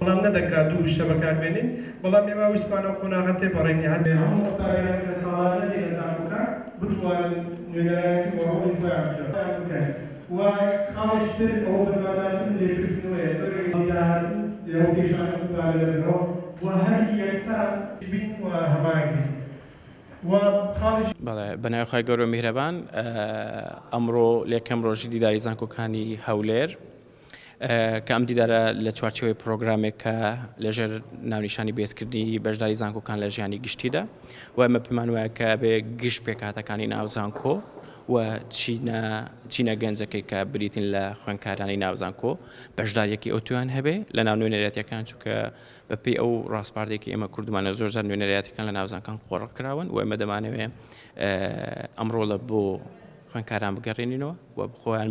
بەڵام نەدەکرات دوو شتە بەکاربێنین بەڵام ئێمە ویستمانە قۆناغە تێپەڕێنی هەبێ هەموو قوتابیانێک لە ساڵانە لێ زانکۆکان بتوانن نوێنەرایەتی بۆ هەوڵی خۆیان بکەن و خاڵشتر ئەوە بەدواداچن لێپرسنەوەیە لەو پێشانە بتوانە لەبنەوە و هەر یەکسان بین و هەماهنگ بەناوخوای گەورە میهرەبان ئەمڕۆ لێکەم ڕۆژی دیداری زانکۆکانی هەولێر کە ئەم دیدارە لە چوارچێوەی پرۆگرامێک کە لەژێر ناونیشانی بێزکردنی بەشداری زانکۆکان لە ژیانی گشتیدا و ئەمە پێمان وایە کە بێ گشت پێکهاتەکانی ناو زانکۆ و چینە گەنجەکەی کە بریتین لە خوێندکارانی ناوزانکۆ بەشداریەکی ئۆتویان هەبێ لە ناو نوێنەرەتیەکان چونکە بەپێی ئەو ڕاستپاردێکی ئێمە کوردمانە زۆرجار نوێنەرەتەکان لە ناوزانکان قۆڕکراون و ئێمە دەمانەوێ ئەمڕۆ لە بۆ خوێندکاران بگەڕێنینەوە و خۆیان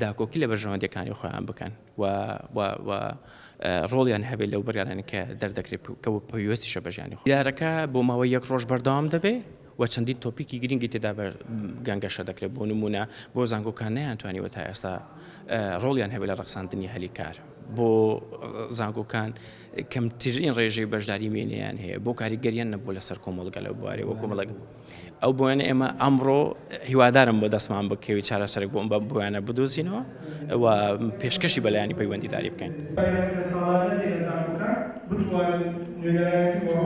داکۆکی لە بەرژەوەندەکانی خۆیان بکەن و ڕۆڵیان هەبێت لەو بەریانانی کە دەردەکرێت کە پێویستیشە بەژیانی خۆ. دیدارەکە بۆ ماوەی یەک ڕۆژ بەردەوام دەبێ و چەندین تۆپیکی گرنگی تێدا گەنگەشە دەکرێت بۆ نمونە بۆ زانکۆکان نەیانتوانیوە تا ئێستا ڕۆڵیان هەبێت لە ڕەخساندنی هەلی کار بۆ زانکۆکان کەمترین ڕێژەی بەشداری مێنیان هەیە بۆ کاریگەریان نەبوو لەسەر کۆمەڵگە لەو بوارێ وە کۆمەڵک ئەو بۆیانە ئێمە ئەمڕۆ هیوادارم بۆ دەستمان بکەوی چارەسەرێک بۆ بە بۆیانە بدۆزینەوە و پێشکەشی بەلایانی پەیوەندیداری بکەین.